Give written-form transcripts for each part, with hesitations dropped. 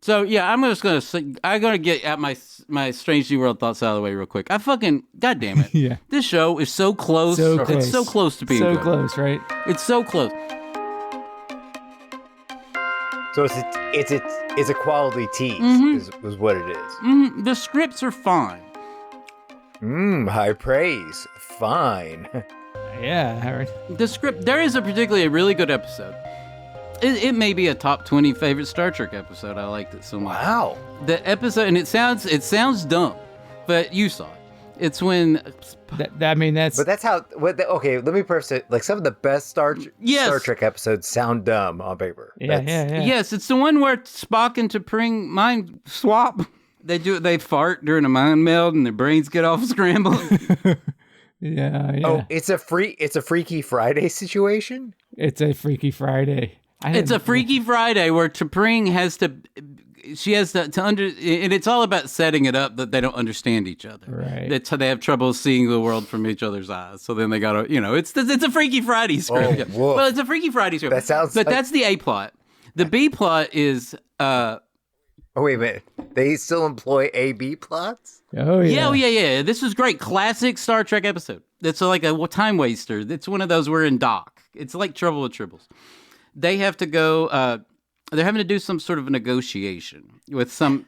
So yeah, I'm gonna get at my Strange New World thoughts out of the way real quick. God damn it. Yeah. This show is so close. It's so close to being so good. close, right? It's so close. So it's a quality tease, is what it is. The scripts are fine. High praise. Fine. Yeah, Howard. The script, there is a really good episode. It may be a top 20 favorite Star Trek episode. I liked it so much. Wow. The episode, and it sounds dumb, but you saw it. It's when... That's... But that's how... Okay, let me preface it. Like, some of the best Star Trek episodes sound dumb on paper. Yeah. Yes, it's the one where Spock and T'Pring mind swap. They fart during a mind meld, and their brains get off scrambled. Yeah. Oh, it's a Freaky Friday situation? It's a Freaky Friday. It's a Freaky Friday where T'Pring has to and it's all about setting it up that they don't understand each other. Right. They have trouble seeing the world from each other's eyes. So then they gotta, it's a Freaky Friday script. Oh, well, it's a Freaky Friday script. That's the A plot. The B plot is oh, wait a minute. They still employ A-B plots? Oh, yeah. Yeah. This is great. Classic Star Trek episode. It's like a time waster. It's one of those we're in dock. It's like Trouble with Tribbles. They have to go, they're having to do some sort of a negotiation with some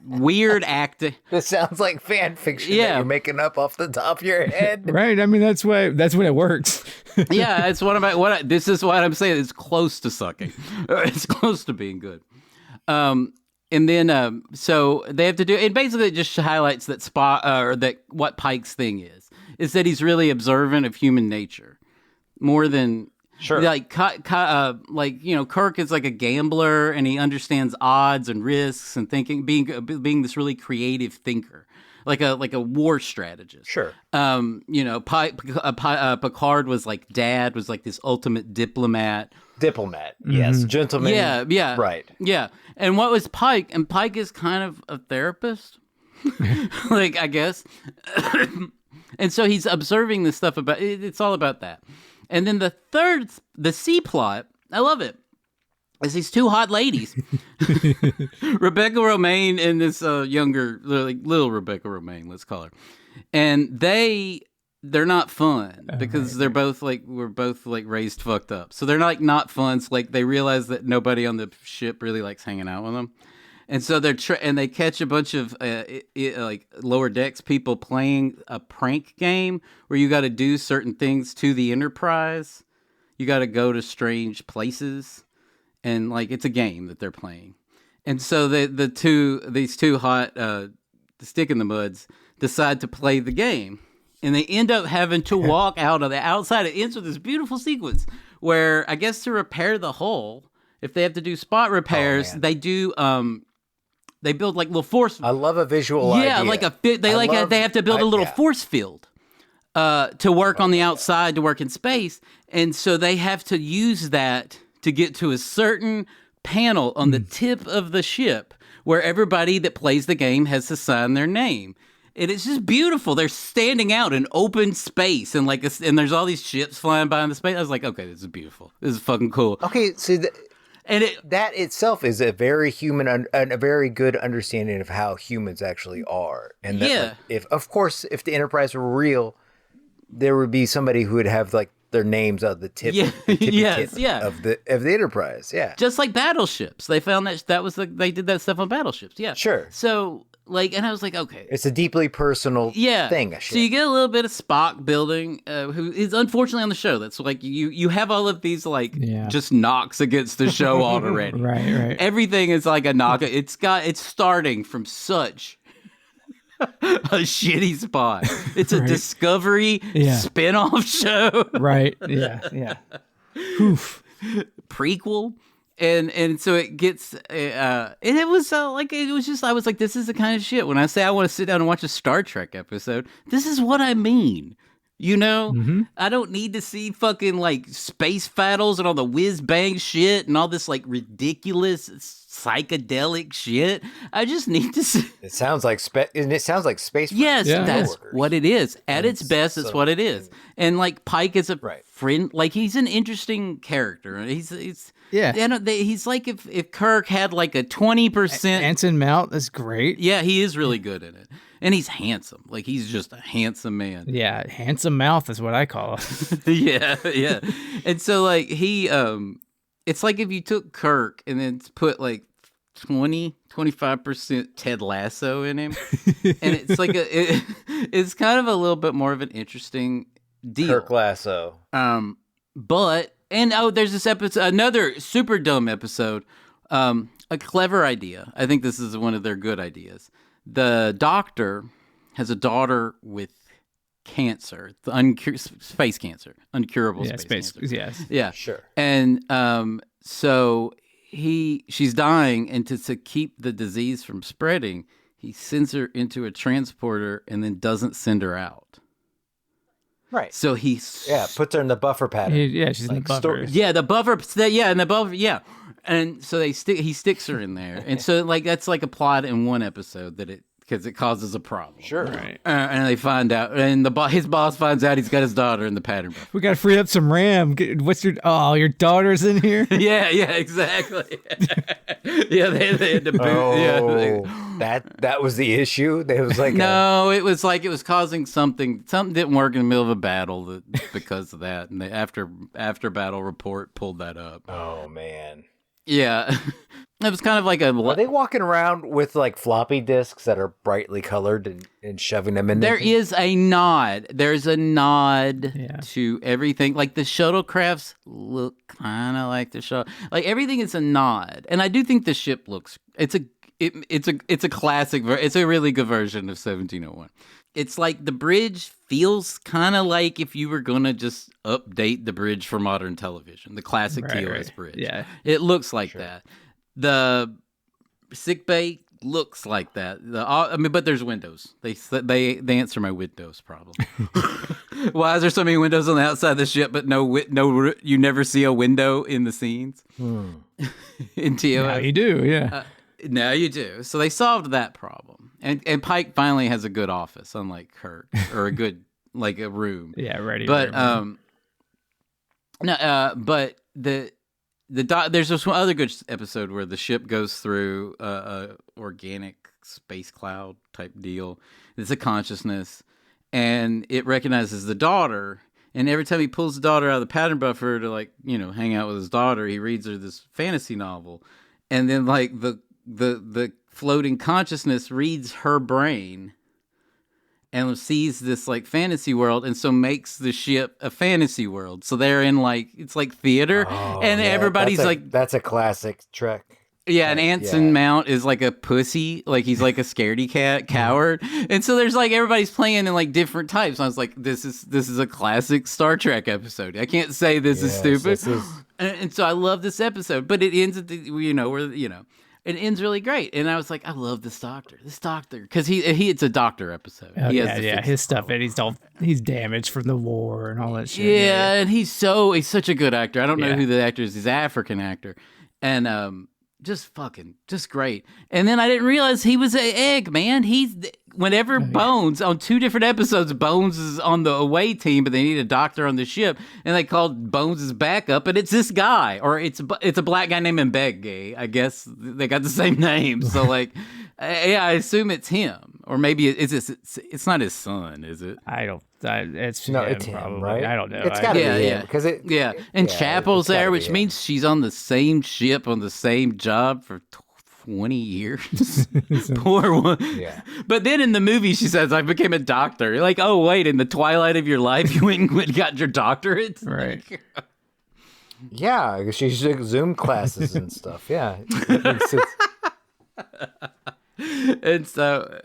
weird acting. This sounds like fan fiction that you're making up off the top of your head. Right. I mean, that's when it works. Yeah, it's this is what I'm saying. It's close to sucking. It's close to being good. And then, so they have to do, it basically just highlights that what Pike's thing is that he's really observant of human nature more than, sure. Like Kirk is like a gambler and he understands odds and risks and thinking, being this really creative thinker, like a war strategist. Sure. Picard was like this ultimate diplomat. Yes, gentleman. Yeah, right. Yeah, and what was Pike? And Pike is kind of a therapist, I guess. And so he's observing this stuff about it's all about that. And then the C plot, I love it. Is these two hot ladies, Rebecca Romijn and this younger, little Rebecca Romijn, let's call her, and they're not fun because we're both raised fucked up. So they're not fun. So they realize that nobody on the ship really likes hanging out with them. And so they catch a bunch of lower decks people playing a prank game where you got to do certain things to the Enterprise. You got to go to strange places, and it's a game that they're playing. And so these two hot stick in the muds decide to play the game. And they end up having to walk out of the outside. It ends with this beautiful sequence where I guess to repair the hull, if they have to do spot repairs, they do. They build little force. I love a visual idea. Yeah, they have to build a little force field to work on the outside, to work in space, and so they have to use that to get to a certain panel on the tip of the ship where everybody that plays the game has to sign their name. And it's just beautiful. They're standing out in open space, and and there's all these ships flying by in the space. I was like, okay, this is beautiful. This is fucking cool. Okay, so that itself is a very human, a very good understanding of how humans actually are. And that, if the Enterprise were real, there would be somebody who would have their names on the tip, of the Enterprise. Yeah, just like battleships. They found that was they did that stuff on battleships. Yeah, sure. So. And I was like, okay. It's a deeply personal thing. So you get a little bit of Spock building, who is unfortunately on the show. That's you have all of these just knocks against the show already. Right. Everything is like a knock. It's starting from such a shitty spot. It's a Discovery spin-off show. Right. Yeah. Oof. Prequel. And so it gets, and it was just, I was like, this is the kind of shit. When I say I want to sit down and watch a Star Trek episode, this is what I mean. I don't need to see fucking space battles and all the whiz bang shit and all this ridiculous psychedelic shit. I just need to see. It sounds like space. Yes, that's what it is. At its best, it's what it is. And Pike is a friend. He's an interesting character. Yeah. He's like if Kirk had like a 20%. Anson Mount is great. Yeah, he is really good in it. And he's handsome. Like, he's just a handsome man. Yeah, handsome mouth is what I call it. yeah. And so, like, it's like if you took Kirk and then put like 25% Ted Lasso in him. And it's like it's kind of a little bit more of an interesting deal. Kirk Lasso. There's this episode, another super dumb episode, a clever idea. I think this is one of their good ideas. The doctor has a daughter with cancer, space cancer, uncurable space cancer. Yes. Yeah. Sure. And so she's dying, and to keep the disease from spreading, he sends her into a transporter and then doesn't send her out. Right. So puts her in the buffer pattern. She's in the buffer. The buffer. And so he sticks her in there, and so like that's like a plot in one episode because it causes a problem. Sure. Right. And they find out, and his boss finds out he's got his daughter in the pattern buffer. We got to free up some RAM. Your daughter's in here? yeah, exactly. yeah, they had to boot. That was the issue. It was like it was like it was causing something. Something didn't work in the middle of a battle because of that, and the after battle report pulled that up. Oh man. Yeah. It was kind of like Are they walking around with like floppy disks that are brightly colored and shoving them in there? There's a nod to everything. Like the shuttlecrafts look kind of like the shuttle. Like everything is a nod. And I do think the ship looks, it's a classic, it's a really good version of 1701. It's like the bridge feels kind of like if you were going to just update the bridge for modern television, the classic TOS bridge. Yeah. It looks like that. The sick bay looks like that. But there's windows. They answer my windows problem. Why is there so many windows on the outside of the ship, but no? You never see a window in the scenes in TOS. Now you do, yeah. Now you do. So they solved that problem, and Pike finally has a good office, unlike Kirk, or a good like a room. Yeah, ready. But there's this one other good episode where the ship goes through a organic space cloud type deal. It's a consciousness, and it recognizes the daughter. And every time he pulls the daughter out of the pattern buffer to hang out with his daughter, he reads her this fantasy novel, and then like the floating consciousness reads her brain and sees this like fantasy world, and so makes the ship a fantasy world. So they're in like, it's like theater, and everybody's that's a classic Trek. Yeah, and Anson Mount is like a pussy, like he's like a scaredy cat coward, and so there's like everybody's playing in like different types. And I was like, this is a classic Star Trek episode. I can't say this is stupid, and so I love this episode, but it ends at it ends really great, and I was like, I love this doctor, because it's a doctor episode. Oh, his stuff, and he's damaged from the war and all that shit. Yeah, and he's such a good actor. I don't know who the actor is. He's an African actor, and just great. And then I didn't realize he was an egg, man. Whenever Bones, on 2 different episodes, Bones is on the away team, but they need a doctor on the ship, and they called Bones' backup, and it's this guy, or it's a black guy named Mbegge. I guess they got the same name, so like, I assume it's him, or maybe it's not his son, is it? It's him, probably. Right? I don't know. It's gotta be him, because and Chapel's there, which means she's on the same ship on the same job for 20 years. Poor one. Yeah. But then in the movie, she says, I became a doctor. You're like, oh, wait, in the twilight of your life, you went and got your doctorate? Right. Yeah, because she took Zoom classes and stuff. Yeah.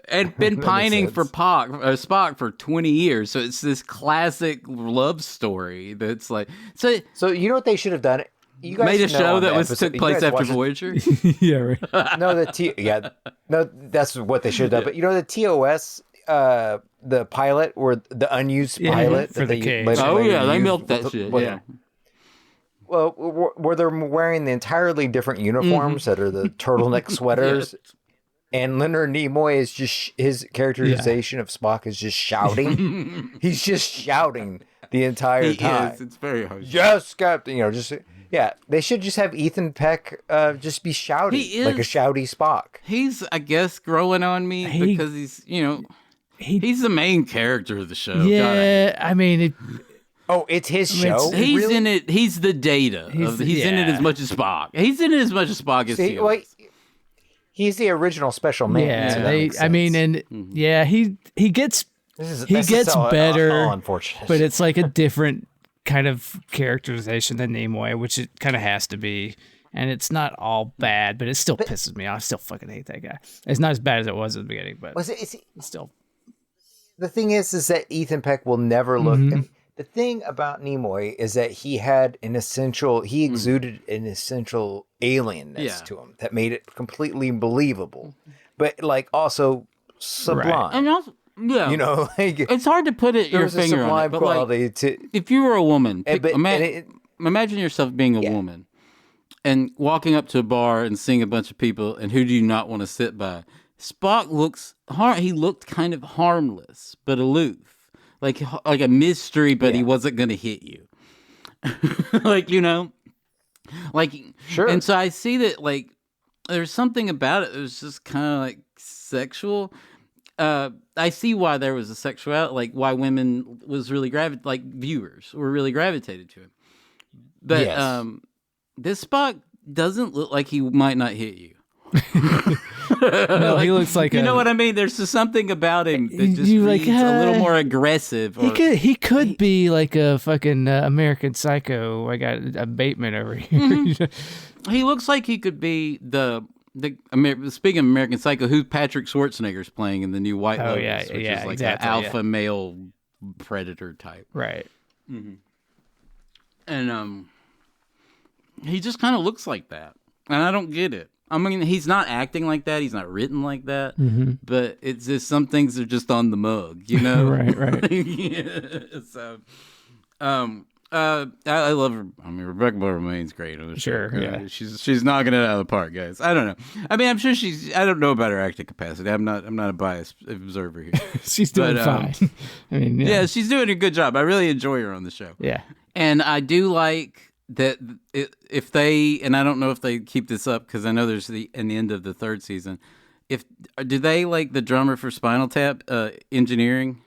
And been pining for Spock for 20 years. So it's this classic love story that's like... So you know what they should have done? You guys made a show that took place after watched Voyager? Yeah, right. No, that's what they should have done. But you know the TOS, the pilot, or the unused pilot for the cage. They milked that shit. Yeah. Well, where they're wearing the entirely different uniforms that are the turtleneck sweaters. And Leonard Nimoy is just, his characterization of Spock is just shouting. He's just shouting the entire time. It's very hard. Yes, Captain. Yeah, they should just have Ethan Peck just be shouty, He like a is- shouty Spock. He's, I guess, growing on me because he's the main character of the show. Yeah, I mean, Oh, it's his show. He's Really? in it. He's the Data. He's in it as much as Spock. He's in it as much as Spock is. See, wait, he's the original special man. yeah, so that makes I mean, sense. and yeah, he gets This he gets all better, unfortunate. but it's like a different kind of characterization than Nimoy, which it kind of has to be. And it's not all bad, but it still pisses me off. I still fucking hate that guy. It's not as bad as it was at the beginning, but it's still. the thing is that Ethan Peck will never look. And the thing about Nimoy is that he had he exuded an essential alienness to him that made it completely believable, but like also sublime. And also, yeah, You know, like it's hard to put there your was a finger on sublime it, but like, quality to. if you were a woman, But- imagine yourself being a woman and walking up to a bar and seeing a bunch of people, and who do you not want to sit by? Spock he looked kind of harmless but aloof, like a mystery, but he wasn't going to hit you. Like, Sure. And so I see that, like, there's something about it that was just kind of like sexual. I see why there was a sexuality, like why women was really viewers were really gravitated to him. But Yes. this Spock doesn't look like he might not hit you. No, he looks like You know what I mean? There's just something about him that just You like, reads a little more aggressive. He could be like a fucking American Psycho. I got a Bateman over here. He looks like he could be speaking of American Psycho, who Patrick Schwarzenegger's playing in the new White Oh, Lotus, yeah, which yeah, is like exactly, an alpha male predator type. Right. And he just kind of looks like that, and I don't get it. I mean, he's not acting like that. He's not written like that. But it's just some things are just on the mug, you know? Right. Yeah. So, I love her. I mean, Rebecca Romaine's great on the show. Sure, yeah. She's knocking it out of the park, guys. I don't know. I mean, I'm sure I don't know about her acting capacity. I'm not a biased observer here. She's doing But, fine. I mean, Yeah, she's doing a good job. I really enjoy her on the show. Yeah. And I do like that if they, and I don't know if they keep this up because I know there's in the end of the third season. Do they like the drummer for Spinal Tap engineering?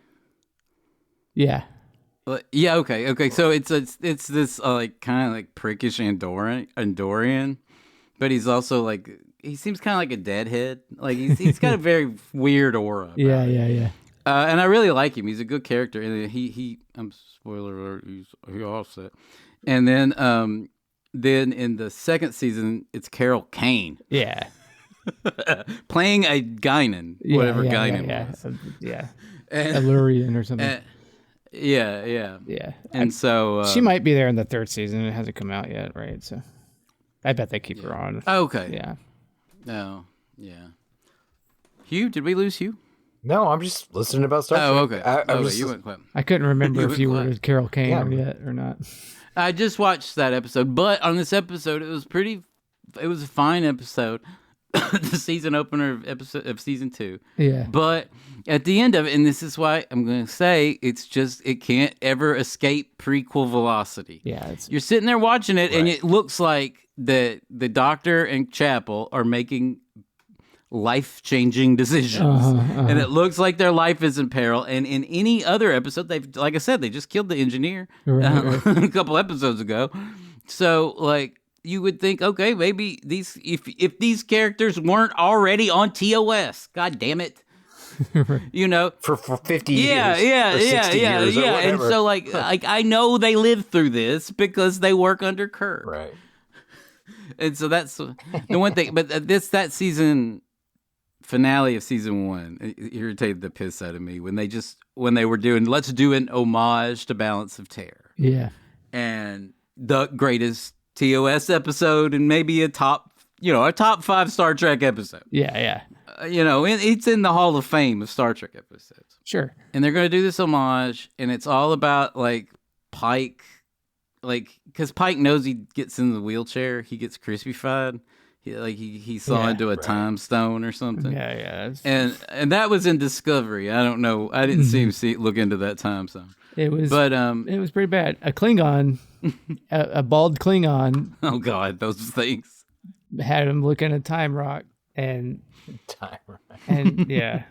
Yeah. Yeah. Okay. So it's this like kind of like prickish Andorian, but he's also like he seems kind of like a deadhead. Like he's got a very weird aura. about Yeah. it. Yeah. And I really like him. He's a good character. And he I'm spoiler alert. He offset. And then in the second season, it's Carol Kane Yeah. playing a Guinan, whatever Guinan was. Yeah. And, Allurian or something. yeah. Yeah. And so She might be there in the third season. It hasn't come out yet, right? So I bet they keep her on. Okay. Yeah. No. Yeah. Hugh, did we lose Hugh? No, I'm just listening about Star Trek. Oh, okay. I'm Okay, just, you went quiet. I couldn't remember You if you went were Carol Kane Yeah. yet or not. I just watched that episode, but on this episode, it was a fine episode. The season opener of season 2. Yeah. But at the end of it, and this is why I'm going to say it can't ever escape prequel velocity. Yeah. It's You're sitting there watching it, and it looks like the Doctor and Chapel are making life-changing decisions, and it looks like their life is in peril. And in any other episode, like I said, they just killed the engineer Right. a couple episodes ago. So, like, you would think, okay, maybe if these characters weren't already on TOS, god damn it, you know. for 50 Yeah, years. or 60 years or And whatever. so, like I know they lived through this because they work under Kirk. Right. And so that's the one thing. But that season finale of season 1 it irritated the piss out of me when they were doing let's do an homage to Balance of Terror yeah. and the greatest TOS episode and maybe a top 5 Star Trek episode. Yeah. It's in the Hall of Fame of Star Trek episodes. Sure. And they're going to do this homage, and it's all about like Pike, like because Pike knows he gets in the wheelchair, he gets crispified. He saw into a time stone or something. Yeah. And that was in Discovery. I don't know. I didn't see him look into that time stone. It was, but it was pretty bad. A Klingon, a bald Klingon, oh god, those things. had him looking at Time Rock, and yeah.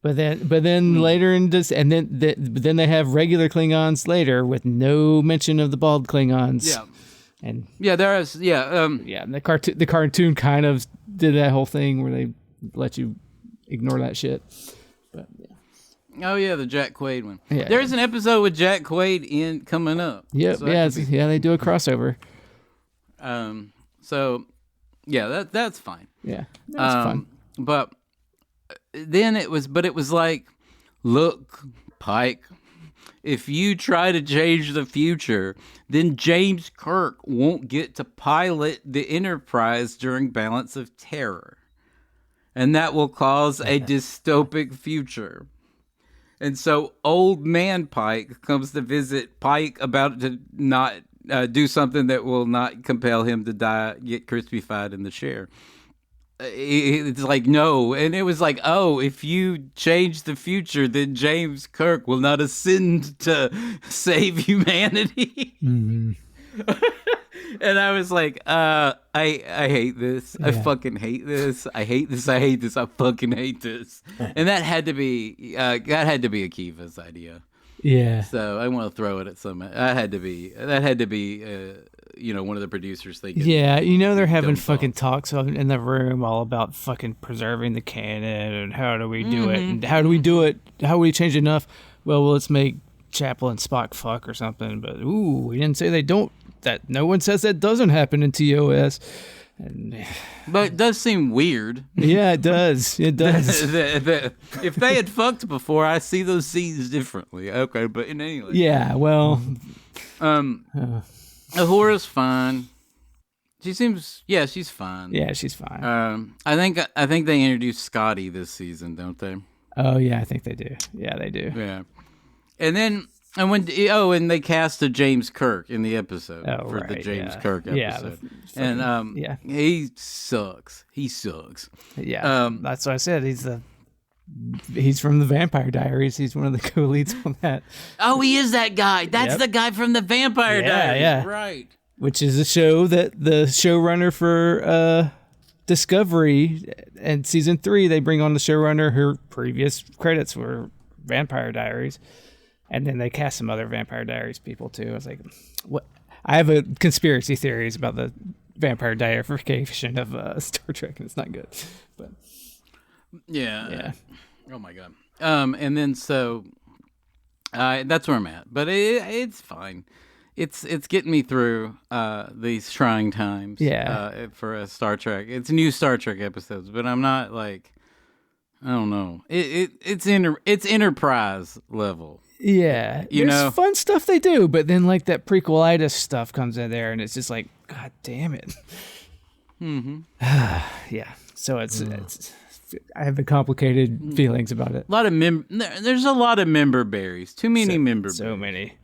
But then later in this, and then they have regular Klingons later with no mention of the bald Klingons. Yeah. And yeah, there is. Yeah, and the cartoon kind of did that whole thing where they let you ignore that shit. But yeah. Oh yeah, the Jack Quaid one. Yeah. There's an episode with Jack Quaid coming up. Yep. So They do a crossover. So yeah, that's fine. Yeah. That's fun. But then it was like, look, Pike, if you try to change the future, then James Kirk won't get to pilot the Enterprise during Balance of Terror. And that will cause a dystopic future. And so old man Pike comes to visit Pike about to not do something that will not compel him to die, get crispified in the chair. It's like, no. And it was like, oh, if you change the future, then James Kirk will not ascend to save humanity. Mm-hmm. And I was like, I hate this. Yeah. I fucking hate this. I hate this. I hate this. I fucking hate this. And that had to be Akiva's idea. Yeah. So I want to throw it at some. That had to be one of the producers thinking. Yeah, they're having dumb fucking talks in the room all about fucking preserving the canon and how do we do it and how do we do it? How do we change enough? Well, let's make Chaplin Spock fuck or something. But we didn't say they don't. That no one says that doesn't happen in TOS. But it does seem weird. Yeah, it does. It does. If they had fucked before, I see those scenes differently. Okay, but in any way. Yeah, well. Uhura's fine. She's fine. Yeah, she's fine. I think they introduced Scotty this season, don't they? Oh yeah, I think they do. Yeah, they do. Yeah. And they cast a James Kirk in the episode the James Kirk episode. Yeah, he sucks. Yeah, that's what I said. He's from the Vampire Diaries. He's one of the co-leads on that. Oh, he is that guy. That's the guy from the Vampire Diaries. Yeah. Right. Which is a show that the showrunner for Discovery and season 3, they bring on the showrunner. Her previous credits were Vampire Diaries. And then they cast some other Vampire Diaries people too. I was like, what? I have a conspiracy theories about the vampire diarification of Star Trek, and it's not good. But yeah. Oh my god. And then so that's where I'm at. But it's fine. It's getting me through these trying times. Yeah. For a Star Trek, it's new Star Trek episodes, but I'm not like, I don't know. It's Enterprise level. Yeah, there's fun stuff they do, but then like that prequelitis stuff comes in there, and it's just like, god damn it. Mm-hmm. Yeah, so it's I have the complicated feelings about it. A lot of there's a lot of member berries. Too many member berries. So many.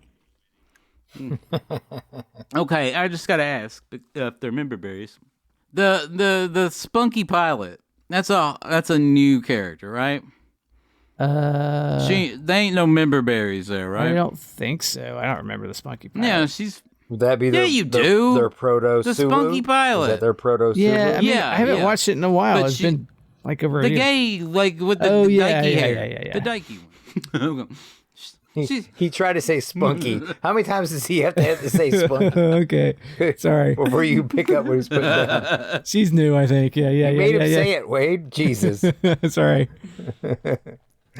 Okay, I just gotta ask if they're member berries. The spunky pilot. That's a new character, right? They ain't no member berries there, right? I don't think so. I don't remember the spunky pilot. Yeah, would that be their proto the spunky pilot? Is that their proto Sulu? Yeah, I haven't watched it in a while. It's been like over a year. Gay, like with the dykey hair. The dykey one. He tried to say spunky. How many times does he have to say spunky? Okay, sorry. Before you pick up what he's putting down. She's new, I think. Yeah. You made him say it, Wade. Jesus. Sorry.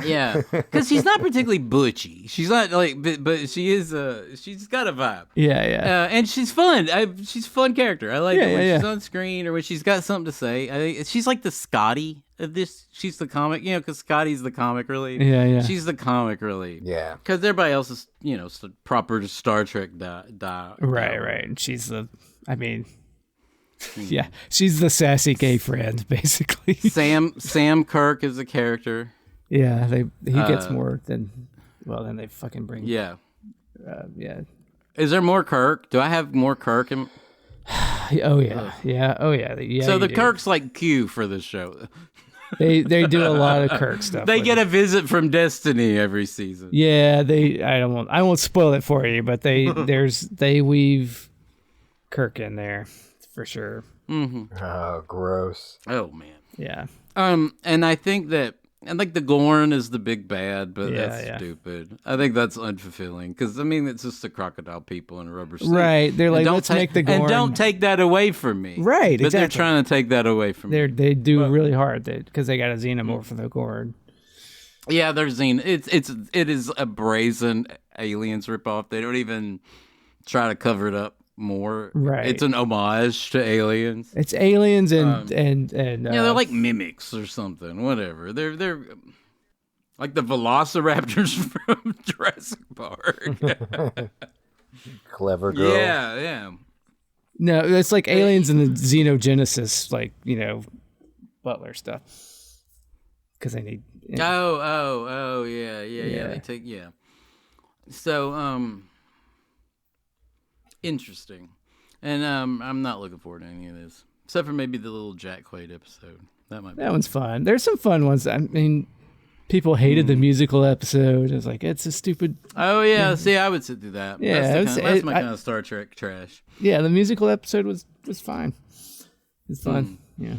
Yeah, because she's not particularly butchy. She's not like, but she is. She's got a vibe. Yeah. And she's fun. She's a fun character. I like it when she's on screen or when she's got something to say. I think she's like the Scotty of this. She's the comic, because Scotty's the comic relief. Yeah. She's the comic relief. Yeah. Because everybody else is, proper Star Trek Right. And she's the. I mean. Yeah, she's the sassy gay friend, basically. Sam Kirk is a character. Yeah, he gets more than they fucking bring. Yeah. Yeah. Is there more Kirk? Do I have more Kirk? Oh yeah. Yeah. Oh yeah. Yeah. So the Kirk's like Q for this show. They do a lot of Kirk stuff. They with get it. a visit from Destiny every season. Yeah, I won't spoil it for you, but they weave Kirk in there for sure. Oh, gross. Oh man. Yeah. And I think that the Gorn is the big bad, but Yeah, that's yeah. stupid. I think that's unfulfilling because I mean it's just the crocodile people in a rubber suit. Right. They're And like, don't let's take- make the Gorn. and don't take that away from me. Right, But they're exactly. trying to take that away from me. They do really hard because they got a xenomorph for the Gorn. Yeah, they're it is a brazen aliens ripoff. They don't even try to cover it up more. Right. It's an homage to aliens. It's aliens and Yeah, they're like mimics or something. Whatever. They're like the Velociraptors from Jurassic Park. Clever girl. Yeah. no, it's like aliens and the xenogenesis, like Butler stuff. Because they need. Oh, yeah. They take So, interesting, and I'm not looking forward to any of this, except for maybe the little Jack Quaid episode. That might be. That one's fun. There's some fun ones. I mean, people hated the musical episode. It's like it's a stupid. Oh yeah, see, I would sit through that. Yeah, that's my kind of Star Trek trash. Yeah, the musical episode was fine. It's fun. Yeah.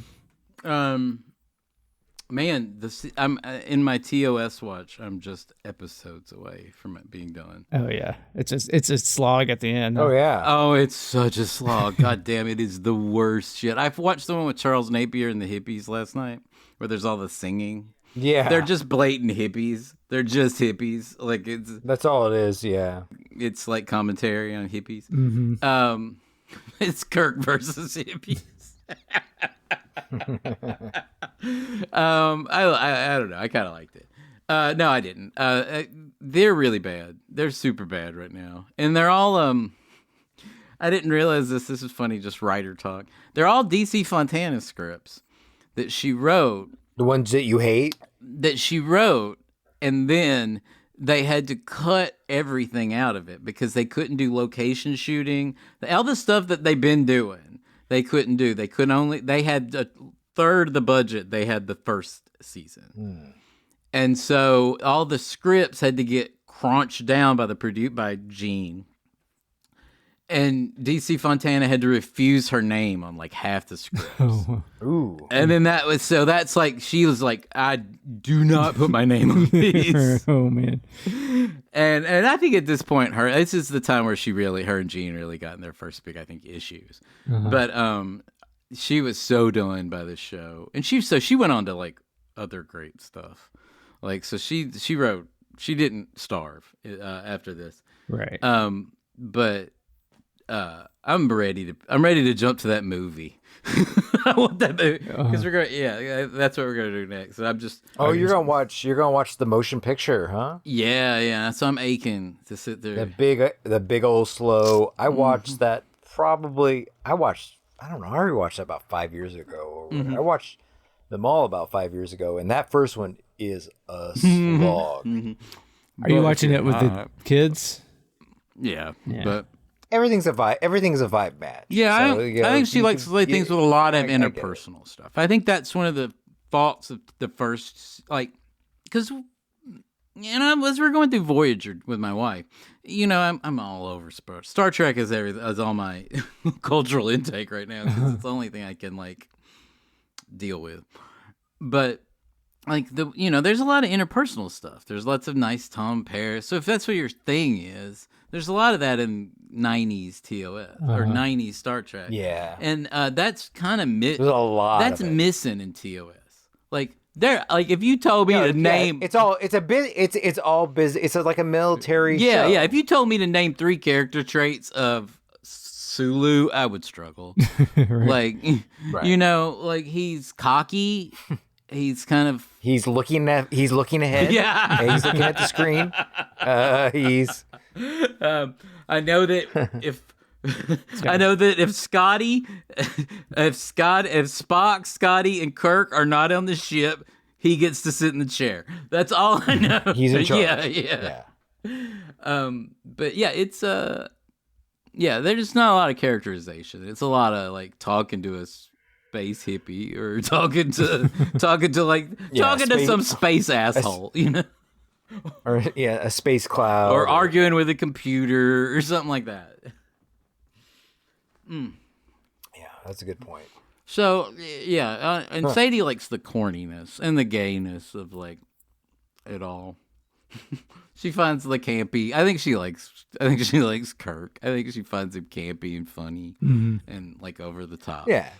Man, I'm in my TOS watch. I'm just episodes away from it being done. Oh yeah. It's a slog at the end. Oh yeah. Oh, it's such a slog. God damn, it is the worst shit. I've watched the one with Charles Napier and the hippies last night, where there's all the singing. Yeah. They're just blatant hippies. They're just hippies. Like That's all it is. Yeah. it's like commentary on hippies. Mm-hmm. It's Kirk versus hippies. I don't know. I kind of liked it. No, I didn't. They're really bad. They're super bad right now, and they're all. I didn't realize this. This is funny. Just writer talk. They're all DC Fontana scripts that she wrote. The ones that you hate. And then they had to cut everything out of it because they couldn't do location shooting. All the stuff that they've been doing, they couldn't do. They had a third of the budget they had the first season. And so all the scripts had to get crunched down by Gene. And DC Fontana had to refuse her name on like half the scripts. Ooh. And then that's like, she was like, I do not put my name on these. Oh man. And I think at this point, this is the time where her and Gene really got in their first big, I think, issues. But she was so done by this show. And she went on to like other great stuff. Like, so she didn't starve after this. Right. But I'm ready to jump to that movie. I want that movie because that's what we're gonna do next. So You're gonna watch the motion picture, huh? Yeah. So I'm aching to sit there. The big old slow. I watched that probably. I don't know. I rewatched that about 5 years ago. I watched them all about 5 years ago, and that first one is a slog. Are you watching it with the kids? Yeah, but. Everything's a vibe. Everything's a vibe match. Yeah, So, I think she likes to play things with a lot of interpersonal stuff. I think that's one of the faults of the first, like, because as we're going through Voyager with my wife, I'm all over sports. Star Trek is all my cultural intake right now because it's the only thing I can like deal with. But like there's a lot of interpersonal stuff. There's lots of nice Tom Paris. So if that's what your thing is, there's a lot of that in 90s TOS or 90s Star Trek. Yeah. And that's kind of There's a lot. that's of it. missing in TOS. Like if you told me to name it's all business. It's like a military show. Yeah, if you told me to name 3 character traits of Sulu, I would struggle. Like like he's cocky. He's kind of He's looking ahead. Yeah. And he's looking at the screen. I know that if Spock, Scotty, and Kirk are not on the ship, he gets to sit in the chair. That's all I know. He's in charge. Yeah. But yeah, it's there's not a lot of characterization. It's a lot of like talking to us space hippie or talking to space- some space asshole, you know, Or a space cloud. or arguing with a computer or something like that. Yeah, that's a good point. So yeah, and Sadie likes the corniness and the gayness of like it all. She finds the campy. I think she likes Kirk. I think she finds him campy and funny and like over the top. Yeah.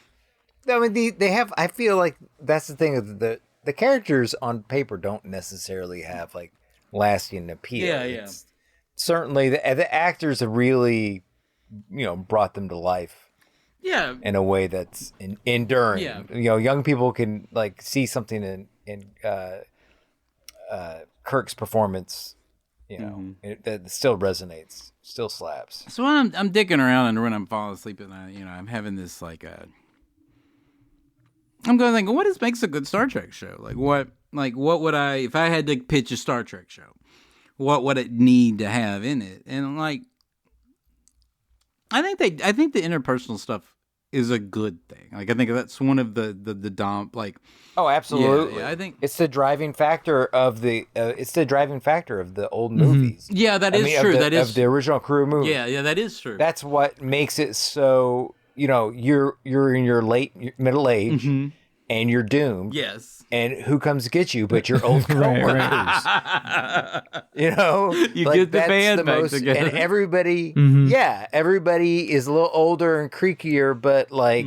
I mean, they have. I feel like that's the thing. Of the characters on paper don't necessarily have like lasting appeal. Yeah. It's, certainly, the actors have really, brought them to life. Yeah. In a way that's enduring. Yeah. Young people can like see something in Kirk's performance. That still resonates, still slaps. So when I'm digging around and when I'm falling asleep at night, I'm having this like I'm going to think, what makes a good Star Trek show? What would I, if I had to pitch a Star Trek show, what would it need to have in it? And like, I think the interpersonal stuff is a good thing. Like, I think that's one of the Oh, absolutely. Yeah, I think it's the driving factor of the old movies. Yeah, that is true. That is of the original crew movie. Yeah, that is true. That's what makes it so. You're in your middle age, and you're doomed. Yes. And who comes to get you but your old coworkers? You get the band back together. And everybody, everybody is a little older and creakier, but like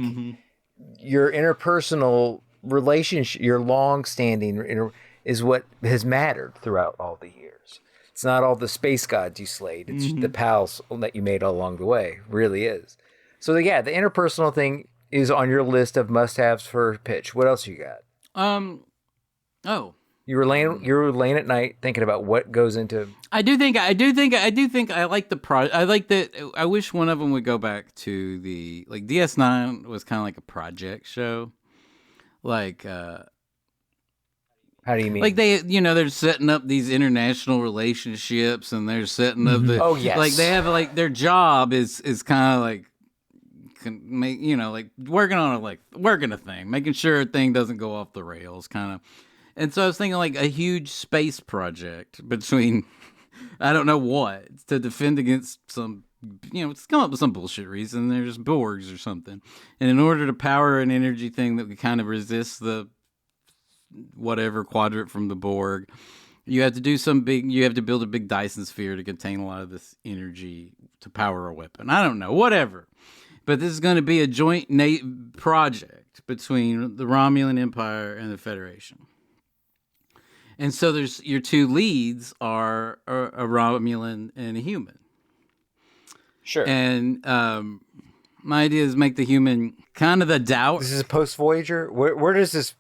your interpersonal relationship, your long-standing is what has mattered throughout all the years. It's not all the space gods you slayed. It's the pals that you made all along the way. It really is. So yeah, the interpersonal thing is on your list of must-haves for pitch. What else you got? You were laying at night thinking about what goes into. I think I like the I wish one of them would go back to the like DS9 was kind of like a project show, like How do you mean? like they're setting up these international relationships and they're setting up the like they have like their job is kind of like make like working a thing, making sure a thing doesn't go off the rails, kind of. And so I was thinking like a huge space project between I don't know what to defend against some it's come up with some bullshit reason. There's Borgs or something, and in order to power an energy thing that would kind of resist the whatever quadrant from the Borg, you have to build a big Dyson sphere to contain a lot of this energy to power a weapon. I don't know, whatever. But this is going to be a joint project between the Romulan Empire and the Federation. And so there's your two leads are a Romulan and a human. Sure. And my idea is make the human kind of the doubt. This is post Voyager. Where does this?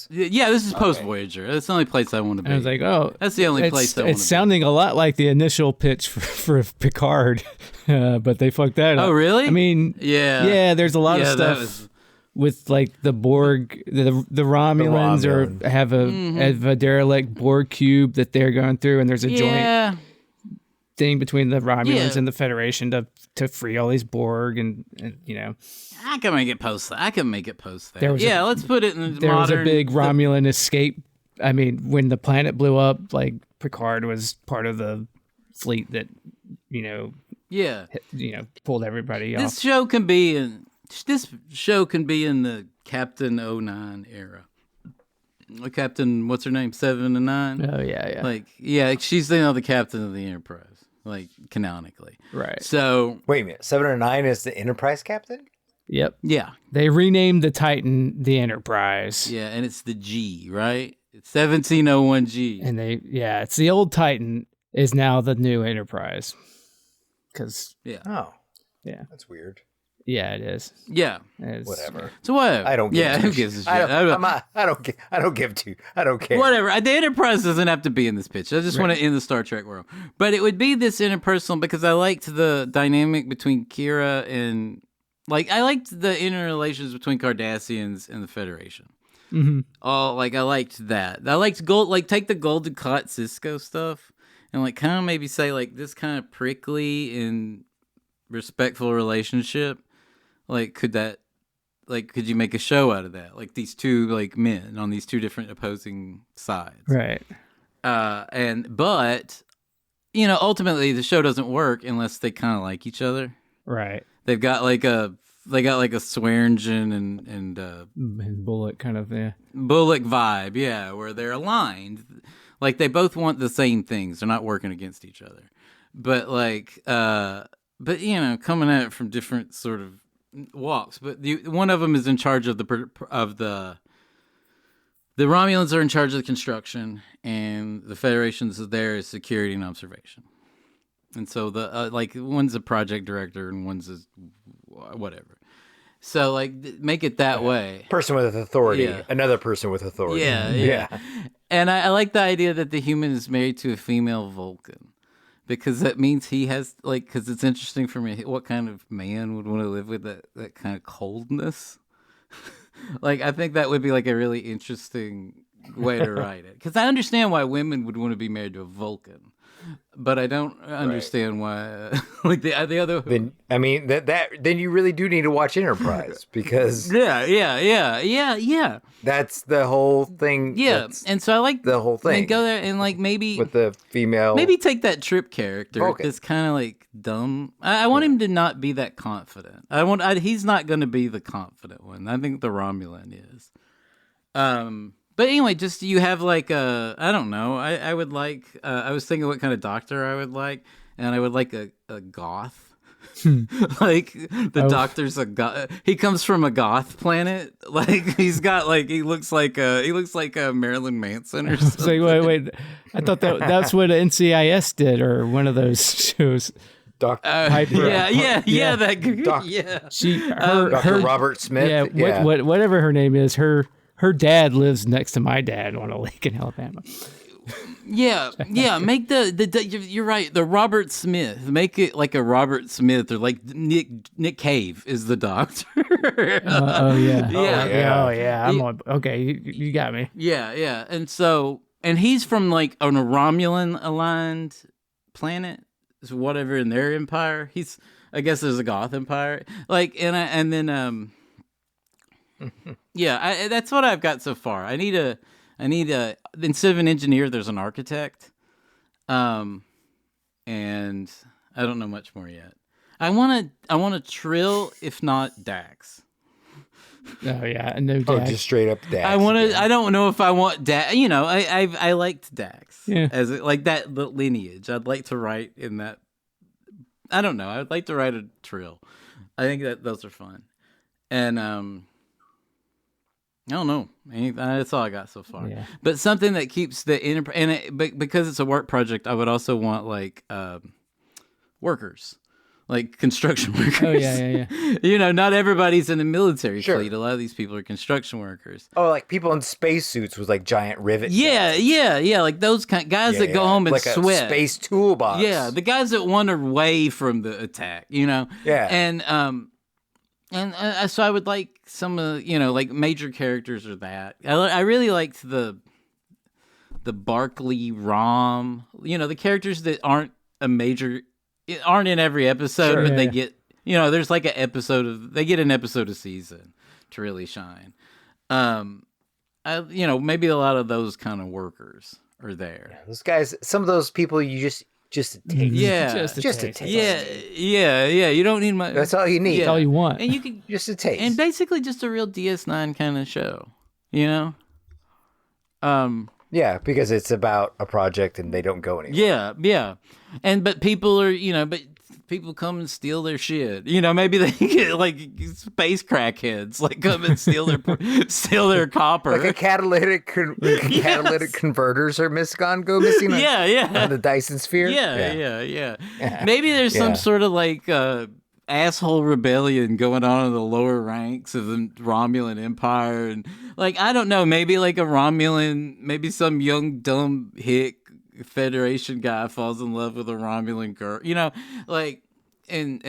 Yeah, this is post Voyager. That's the only place I want to be. I was like, oh, that's the only place I want to be. It's sounding a lot like the initial pitch for Picard, but they fucked that up. Oh, really? I mean, yeah. There's a lot of stuff with like the Borg, the Romulans, or have a derelict Borg cube that they're going through, and there's a joint thing between the Romulans and the Federation to free all these Borg, and I can make it post that. Let's put it in there was a big Romulan escape. I mean, when the planet blew up, like Picard was part of the fleet that pulled everybody off. This show can be in the Captain 09 era. Captain, what's her name? 7 and 9. Oh yeah. Like she's the captain of the Enterprise, like canonically. Right. So wait a minute, 7 or 9 is the Enterprise captain? Yep. Yeah. They renamed the Titan the Enterprise. Yeah, and it's the G, right? It's 1701G. And it's the old Titan is now the new Enterprise. That's weird. Yeah, it is. Yeah. Whatever. So what? I don't give Yeah, who gives a shit? I don't care. Whatever. The Enterprise doesn't have to be in this pitch. I just want to end the Star Trek world. But it would be this interpersonal because I liked the dynamic between Kira and I liked the interrelations between Cardassians and the Federation. Mm-hmm. Oh, I liked that. I liked take the Golden Cot Cisco stuff and kind of maybe say this kind of prickly and respectful relationship. Could that could you make a show out of that? Like these two like men on these two different opposing sides. Right. But ultimately the show doesn't work unless they kind of like each other. Right. They've got like a Swearingen and Bullock kind of, yeah. Bullock vibe, yeah, where they're aligned. Like they both want the same things. They're not working against each other. But coming at it from different sort of walks. But one of them is in charge of the Romulans are in charge of the construction, and the Federation's there as security and observation. And so one's a project director and one's a whatever. So make it that way. Person with authority, Yeah. another person with authority. Yeah. And I like the idea that the human is married to a female Vulcan. Because that means he has, because it's interesting for me, what kind of man would want to live with that kind of coldness? I think that would be a really interesting way to write it. Because I understand why women would want to be married to a Vulcan. But I don't understand why, the other. Then then you really do need to watch Enterprise because yeah. that's the whole thing. Yeah, and so I like the whole thing. And go there and maybe with the female. Maybe take that Trip character Vulcan. that's kind of dumb. I want him to not be that confident. He's not going to be the confident one. I think the Romulan is. But anyway, just you have I don't know. I would like. I was thinking what kind of doctor I would like, and I would like a goth. The doctor's a goth. He comes from a goth planet. He's got he looks like a Marilyn Manson or something. So wait. I thought that's what NCIS did, or one of those shows. Dr. Piper. Yeah. That. Doc- yeah. Dr. Robert Smith. Yeah. Whatever her name is, her dad lives next to my dad on a lake in Alabama. Yeah. Make you're right. The Robert Smith. Make it like a Robert Smith, or Nick Cave is the doctor. Oh yeah. Yeah. I'm on. Okay, you got me. Yeah. And he's from a Romulan aligned planet, so whatever in their empire. I guess there's a Goth empire. Yeah, that's what I've got so far. I need a instead of an engineer, there's an architect, and I don't know much more yet. I want a Trill, if not Dax. Oh yeah, no Dax. Oh, just straight up Dax. I don't know if I want Dax. I liked Dax as that lineage. I'd like to write in that. I don't know. I'd like to write a Trill. I think that those are fun, and I don't know. That's all I got so far. Yeah. But something that keeps because it's a work project, I would also want workers, construction workers. Oh yeah. Not everybody's in the military Sure. fleet. A lot of these people are construction workers. Oh, people in spacesuits with giant rivets. Yeah. Like those guys that go home and sweat. A space toolbox. Yeah, the guys that wander away from the attack. Yeah. And so I would like some of major characters or that. I really liked the Barclay Rom. The characters that aren't in every episode, Sure. but they get there's they get an episode a season to really shine. Maybe a lot of those kind of workers are there. Those guys, some of those people you just a taste. Yeah, just a taste. Yeah. You don't need much. That's all you need. That's all you want. And you can Just a taste. and basically just a real DS9 kind of show, Yeah, because it's about a project and they don't go anywhere. Yeah. But people are, but people come and steal their shit. Maybe they get space crackheads come and steal their copper. Like a catalytic converters are go missing. Yeah. On the Dyson Sphere. Yeah. Maybe there's some sort of asshole rebellion going on in the lower ranks of the Romulan Empire, and I don't know, maybe a Romulan, maybe some young dumb hick Federation guy falls in love with a Romulan girl, and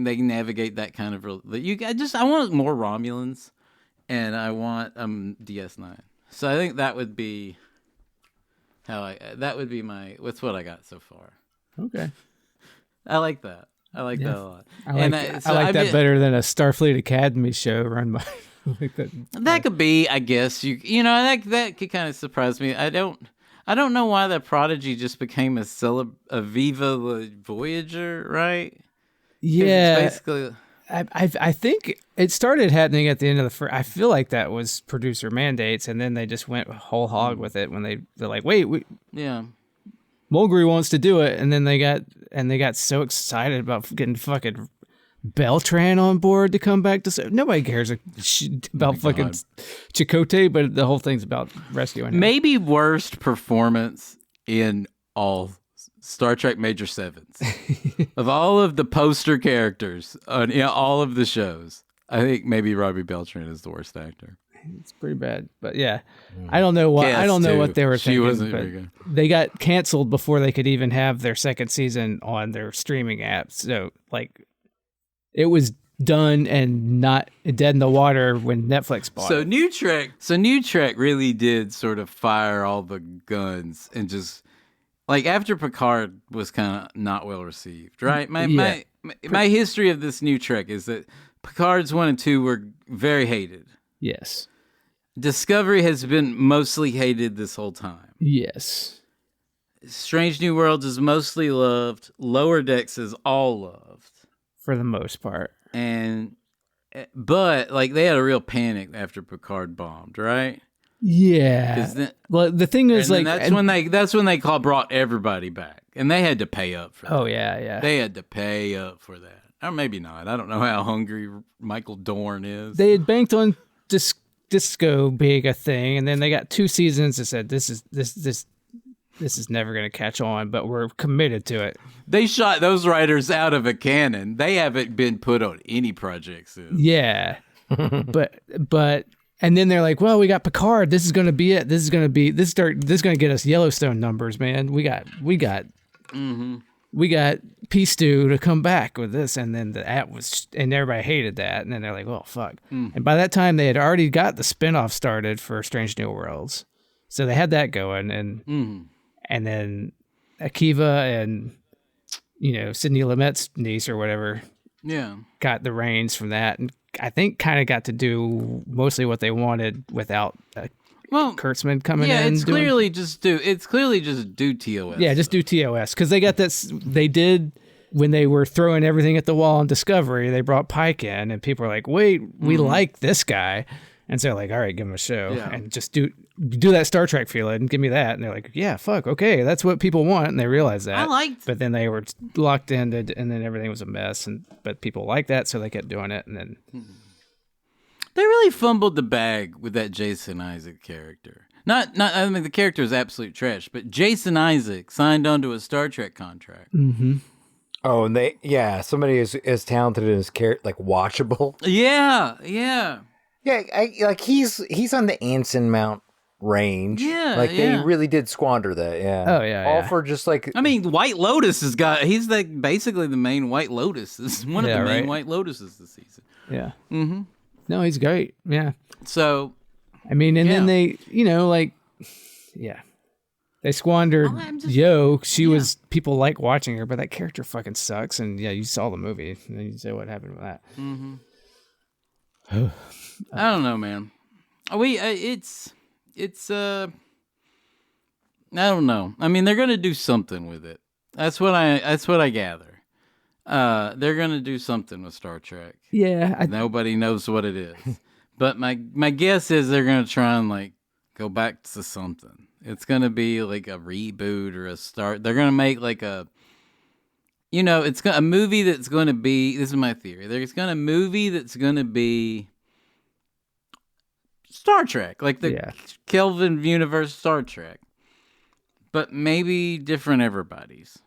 they navigate that kind of I want more Romulans, and I want DS9. So I think that would be that's what I got so far. Okay. I like that. I like that a lot. I like that better than a Starfleet Academy show run by Like that. That could be, I guess. You know, that could kind of surprise me. I don't know why the Prodigy just became a Viva la Voyager, right? 'Cause Yeah, it's basically. I think it started happening at the end of the first. I feel like that was producer mandates, and then they just went whole hog with it when they're like, wait, Yeah. Mulgrew wants to do it, and then they got so excited about getting fucking Beltran on board to come back to. Nobody cares about fucking Chakotay, but the whole thing's about rescuing him. Maybe worst performance in all Star Trek Major Sevens of all of the poster characters on all of the shows. I think maybe Robbie Beltran is the worst actor. It's pretty bad, but yeah, I don't know what they were thinking. She wasn't but very good. They got canceled before they could even have their second season on their streaming apps. So like, it was done and not dead in the water when Netflix bought it. New Trek really did sort of fire all the guns and just like after Picard was kind of not well received, right? My history of this New Trek is that Picard's 1 and 2 were very hated. Yes. Discovery has been mostly hated this whole time. Yes. Strange New Worlds is mostly loved. Lower Decks is all loved. For the most part. But like they had a real panic after Picard bombed, right? Yeah. Well, the thing is, like, that's when they brought everybody back, and they had to pay up for that. Oh yeah. They had to pay up for that, or maybe not. I don't know how hungry Michael Dorn is. They had banked on Disco being a thing, and then they got 2 seasons that said this is never going to catch on, but we're committed to it. They shot those writers out of a cannon. They haven't been put on any projects since. Yeah, but. And then they're like, "Well, we got Picard. This is going to be it. This is going to get us Yellowstone numbers, man. We got P Stew to come back with this." And then the app and everybody hated that. And then they're like, "Well, fuck." And by that time, they had already got the spinoff started for Strange New Worlds, so they had that going. And then Akiva and Sidney Lumet's niece or whatever, got the reins from that, and I think kind of got to do mostly what they wanted without Kurtzman coming in. Yeah, it's clearly just do TOS. Yeah, just do TOS because they got this. They did when they were throwing everything at the wall on Discovery. They brought Pike in, and people were like, "Wait, we like this guy," and so like, "All right, give him a show and just do that Star Trek feeling and give me that." And they're like, "Yeah, fuck, okay, that's what people want," and they realized that. But then they were locked in, and then everything was a mess. But people liked that, so they kept doing it, and then. They really fumbled the bag with that Jason Isaac character. Not. I mean, the character is absolute trash, but Jason Isaac signed onto a Star Trek contract. Mm-hmm. Oh, and somebody as talented as like watchable. Yeah. Yeah, he's on the Anson Mount range. Yeah, they really did squander that. Yeah. Oh yeah. All for just like. I mean, White Lotus he's like basically the main White Lotus. This is one of the main White Lotuses this season. Yeah. Mm-hmm. No, he's great. Yeah. So, I mean, and then they, they squandered Yo. She was, people like watching her, but that character fucking sucks. And yeah, you saw the movie, and then you say what happened with that. Mm-hmm. I don't know, man. It's I don't know. I mean, they're gonna do something with it. That's what I gather. They're gonna do something with Star Trek. Yeah, nobody knows what it is, but my guess is they're gonna try and like go back to something. It's gonna be like a reboot or a start. They're gonna make like a movie that's gonna be. This is my theory. There's gonna a movie that's gonna be Star Trek, like the Kelvin universe Star Trek, but maybe different everybody's.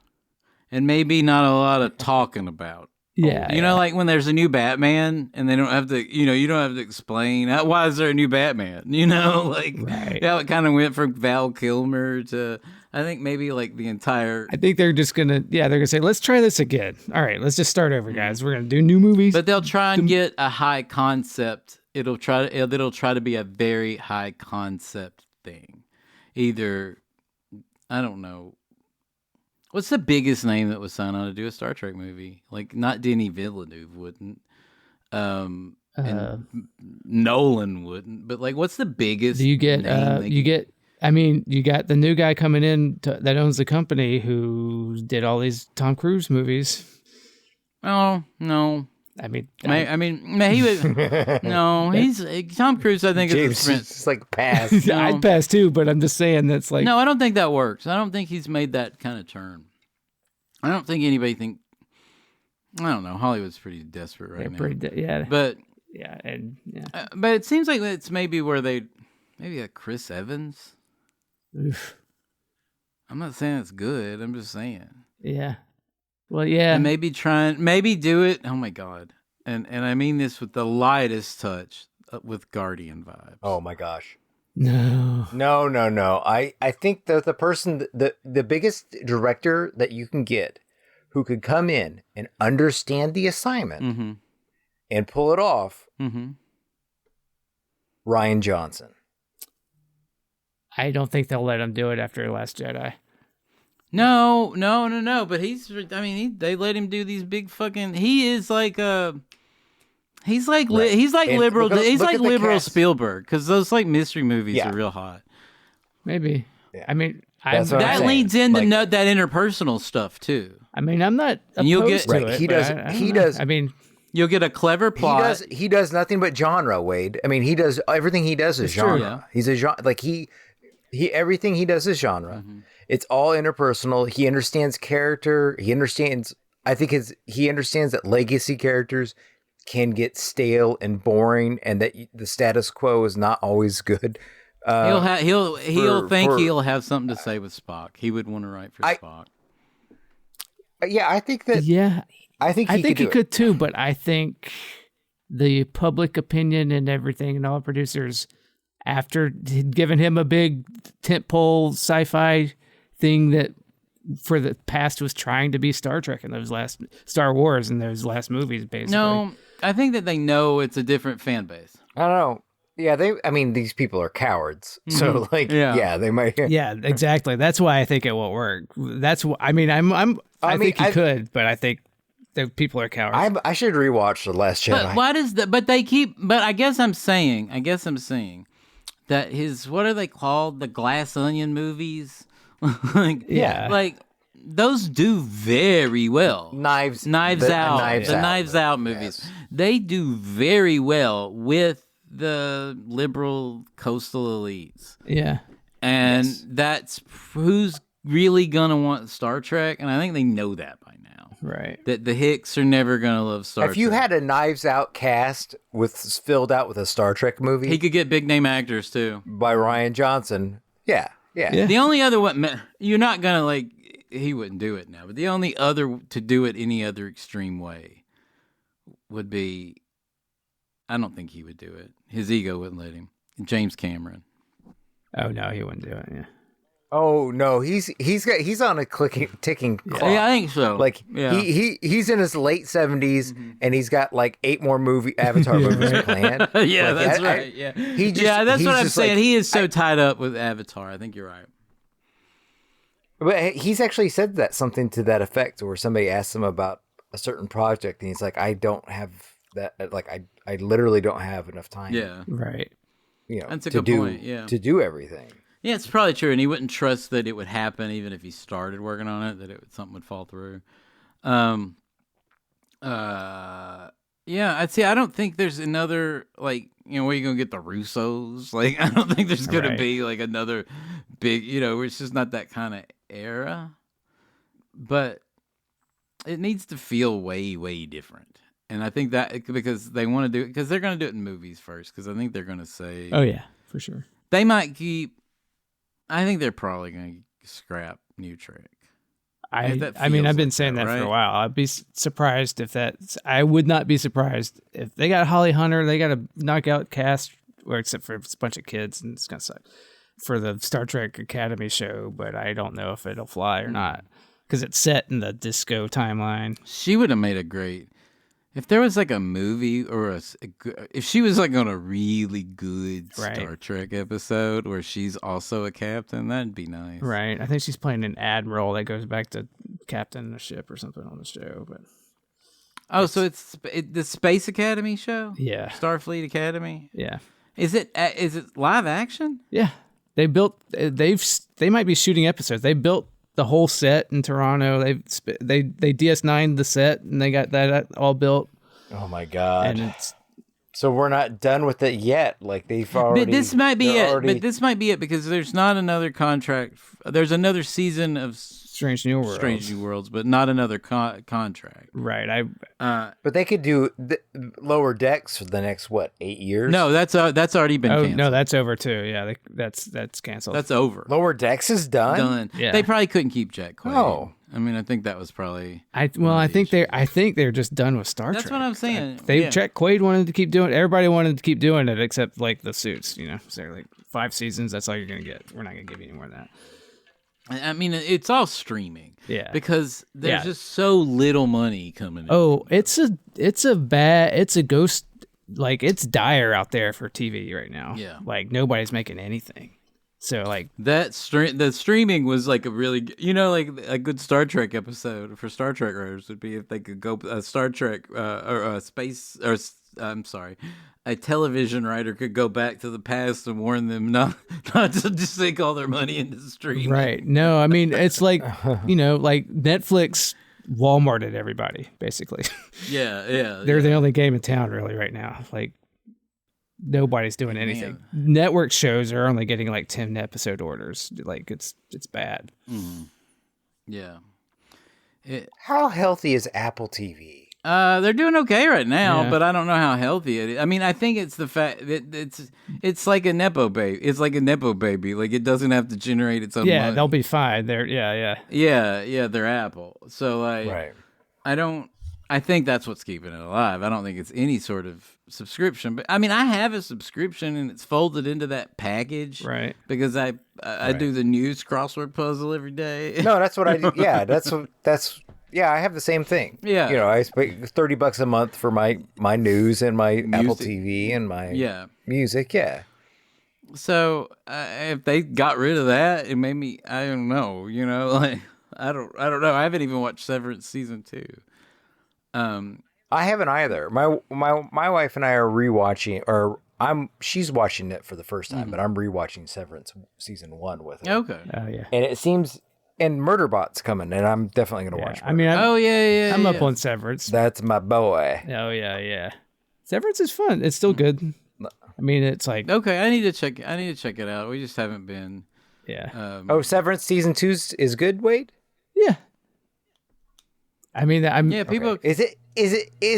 And maybe not a lot of talking about. Yeah. Like when there's a new Batman and they don't have to, you don't have to explain why is there a new Batman? It kind of went from Val Kilmer to, I think maybe like the entire. I think they're just gonna, they're gonna say, let's try this again. All right, let's just start over, guys. We're gonna do new movies. But they'll try and get a high concept. It'll try to be a very high concept thing. Either, I don't know. What's the biggest name that was signed on to do a Star Trek movie? Like, not Denis Villeneuve wouldn't. And Nolan wouldn't. But like, what's the biggest? You get you got the new guy coming in that owns the company who did all these Tom Cruise movies. Oh no. I mean, he would. No, he's Tom Cruise. I think James is a is like pass. No. I'd pass too, but I'm just saying that's like No, I don't think that works. I don't think he's made that kind of turn. I don't think anybody think. I don't know. Hollywood's pretty desperate right now. But but it seems like it's maybe where maybe like Chris Evans. Oof. I'm not saying it's good. I'm just saying. Yeah. Well, yeah. And maybe do it. Oh my God. And I mean this with the lightest touch, with Guardian vibes. Oh my gosh. No. I think that the person, the biggest director that you can get who could come in and understand the assignment and pull it off, Rian Johnson. I don't think they'll let him do it after Last Jedi. No. But they let him do these big fucking. He is like He's like liberal. He's like liberal Spielberg, because those like mystery movies are real hot. Maybe. Yeah. I mean, that leads into that interpersonal stuff too. I mean, I'm not opposed to it. He does. I mean, you'll get a clever plot. He does nothing but genre, Wade. I mean, he does everything he does is genre. True, yeah. He's a genre. Like he everything he does is genre. It's all interpersonal. He understands character. He understands. I think he understands that legacy characters can get stale and boring, and that the status quo is not always good. He'll think he'll have something to say with Spock. He would want to write for Spock. Yeah, I think that. Yeah, I think he could too. But I think the public opinion and everything, and all producers, after giving him a big tentpole sci-fi thing that for the past was trying to be Star Trek in those last Star Wars in those last movies, basically. No, I think that they know it's a different fan base. I don't know. Yeah, these people are cowards. So they might. Yeah, exactly. That's why I think it won't work. That's why. I mean, I think he could, but I think the people are cowards. I should rewatch The Last Jedi. But why does that? But they keep. But I guess I'm saying that what are they called? The Glass Onion movies. Like those do very well. Knives Out. The Knives Out movies. Yes. They do very well with the liberal coastal elites. Yeah. And that's who's really gonna want Star Trek, and I think they know that by now. Right. That the Hicks are never gonna love Star Trek. If you had a Knives Out cast filled out with a Star Trek movie, he could get big name actors too. By Rian Johnson. Yeah. The only other one, you're not gonna he wouldn't do it now, but the only other to do it any other extreme way would be, I don't think he would do it. His ego wouldn't let him. James Cameron. Oh no, he wouldn't do it. Yeah. Oh no, he's on a ticking clock. Yeah, I think so. Like he's in his late 70s and he's got like 8 more Avatar movies planned. Yeah, that's right. Yeah, that's what I'm saying. He is so tied up with Avatar. I think you're right. But he's actually said something to that effect, where somebody asked him about a certain project, and he's like, "I don't have that. Like, I literally don't have enough time." Yeah, right. That's a good point. Yeah, to do everything. Yeah, it's probably true, and he wouldn't trust that it would happen, even if he started working on it, that something would fall through. Yeah, I'd say I don't think there's another where you gonna get the Russos. Like, I don't think there's gonna be like another big, it's just not that kind of era. But it needs to feel way, way different. And I think that because they want to do it, because they're gonna do it in movies first. Because I think they're gonna say, "Oh yeah, for sure." They might keep. I think they're probably gonna scrap New Trek. I mean, I've been saying that for a while. I'd be surprised if I would not be surprised if they got Holly Hunter. They got a knockout cast, except for it's a bunch of kids, and it's gonna suck for the Star Trek Academy show. But I don't know if it'll fly or not, because it's set in the disco timeline. She would have made a great. If there was like a movie or if she was like on a really good Star Trek episode where she's also a captain, that'd be nice. Right. I think she's playing an admiral that goes back to captain a ship or something on the show. But Oh, so it's the Space Academy show? Yeah. Starfleet Academy? Yeah. Is it live action? Yeah. They might be shooting episodes. They built the whole set in Toronto. They DS9'd the set and they got that all built. Oh my god! And so we're not done with it yet. Like they've already. But this might be it. But this might be it because there's not another contract. There's another season of Strange New Worlds, but not another contract. Right. But they could do Lower Decks for the next 8 years? No, that's already been canceled. No, that's over too. Yeah, that's canceled. That's over. Lower Decks is done. Done. Yeah. They probably couldn't keep Jack Quaid. Oh. I mean, I think that was probably. I think they're just done with Star Trek. That's what I'm saying. Jack Quaid wanted to keep doing it. Everybody wanted to keep doing it except like the Suits. So they're like 5 seasons. That's all you're gonna get. We're not gonna give you any more of that. I mean, it's all streaming. Yeah. Because there's just so little money coming in. Oh, it's a ghost. Like it's dire out there for TV right now. Yeah. Like nobody's making anything. So like the streaming was like a really, like a good Star Trek episode for Star Trek writers would be if they could go a Star Trek or a space or I'm sorry, a television writer could go back to the past and warn them not to just sink all their money into streaming. Right. No, I mean it's like like Netflix Walmarted everybody basically. Yeah. They're the only game in town really right now. Like nobody's doing anything. Network shows are only getting like 10 episode orders. Like it's bad. Mm-hmm. Yeah. How healthy is Apple TV? They're doing okay right now, but I don't know how healthy it is. I mean, I think it's the fact that it's like a nepo baby. It's like a nepo baby. Like it doesn't have to generate its own money. They'll be fine. They're they're Apple. So like, right. I think that's what's keeping it alive. I don't think it's any sort of subscription. But I mean, I have a subscription and it's folded into that package, right? Because I do the news crossword puzzle every day. No, that's what I do. Yeah, that's. Yeah, I have the same thing. Yeah. I pay $30 a month for my news and my Apple TV and my music. Yeah. So if they got rid of that, it made me. I don't know. Like I don't know. I haven't even watched Severance season 2. I haven't either. My wife and I are rewatching, or she's watching it for the first time, but I'm rewatching Severance season 1 with her. Okay. Oh yeah. And it seems. And Murderbot's coming, and I'm definitely going to watch it. I mean, I'm up on Severance. That's my boy. Oh, yeah. Severance is fun. It's still good. I mean, it's like... Okay, I need to check it out. We just haven't been... Yeah. Severance season 2 is good, Wade? Yeah. I mean, people... Okay. Is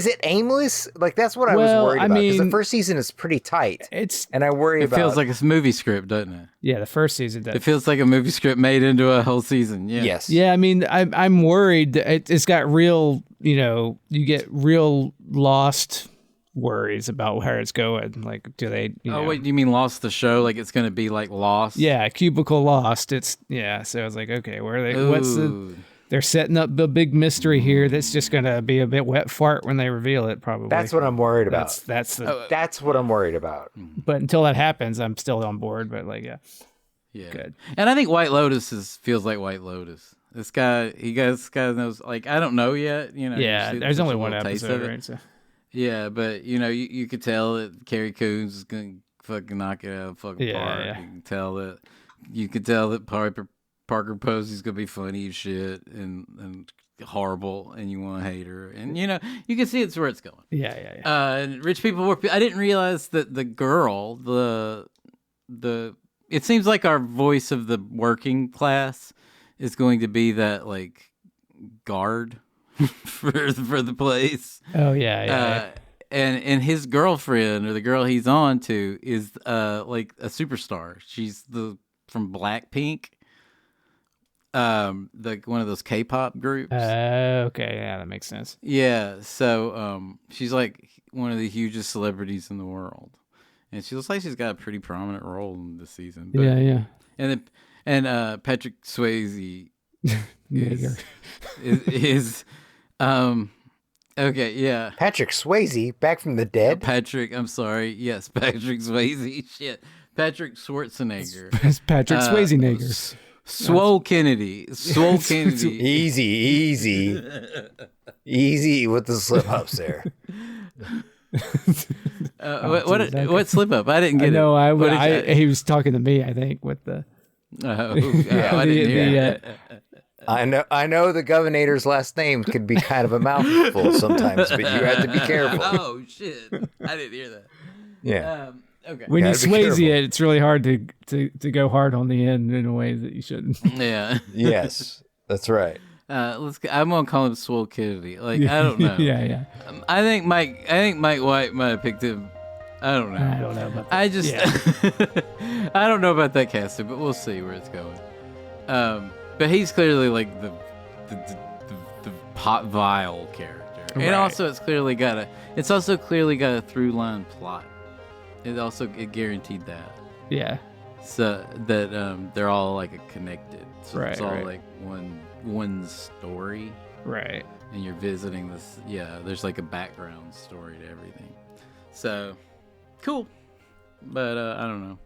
it aimless? Like that's what I was worried about. Because the first season is pretty tight. And I worry about. It feels like a movie script, doesn't it? Yeah, the first season does. It feels like a movie script made into a whole season. Yeah. Yes. Yeah, I mean, I'm worried that it's got real. You get real lost worries about where it's going. Like, do they? Wait, you mean Lost the show? Like it's going to be like Lost? Yeah, Cubicle Lost. So I was like, okay, where are they? Ooh. They're setting up the big mystery here that's just going to be a bit wet fart when they reveal it, probably. That's what I'm worried about. That's what I'm worried about. But until that happens, I'm still on board. But yeah, good. And I think White Lotus feels like White Lotus. This guy knows. Like I don't know yet. Yeah, there's only one episode, right? So. Yeah, but you could tell that Carrie Coons is going to fucking knock it out of the fucking park. Yeah. You could tell that Parker Posey's gonna be funny as shit and horrible, and you want to hate her, and you can see it's where it's going. Yeah. And rich people work. I didn't realize that the girl, it seems like our voice of the working class is going to be that like guard for the place. Oh yeah. And his girlfriend or the girl he's on to is like a superstar. She's from Blackpink. One of those K-pop groups. Okay, yeah, that makes sense. Yeah, so she's like one of the hugest celebrities in the world, and she looks like she's got a pretty prominent role in this season. But, yeah. And Patrick Swayze is okay, yeah. Patrick Swayze back from the dead. I'm sorry. Yes, Patrick Swayze. Shit, Patrick Schwarzenegger. It's Patrick Swayze. Swole Kennedy. Easy. Easy with the slip ups there. What slip up? I didn't get it. He was talking to me, I think, with the. I didn't hear that. I know the governor's last name could be kind of a mouthful sometimes, but you have to be careful. Oh shit! I didn't hear that. Yeah. Okay. When you Swayze it, it's really hard to go hard on the end in a way that you shouldn't. Yeah. Yes, that's right. I'm gonna call him Swole Kennedy. Like I don't know. Yeah. I think Mike White might have picked him. I don't know. I don't know about that. I don't know about that casting, but we'll see where it's going. But he's clearly like the pot vile character, and also it's also clearly got a through line plot. It guaranteed that. Yeah. So that they're all like connected. So Right, it's all right. like one story. Right. And you're visiting this. Yeah, there's like a background story to everything. So cool. But I don't know.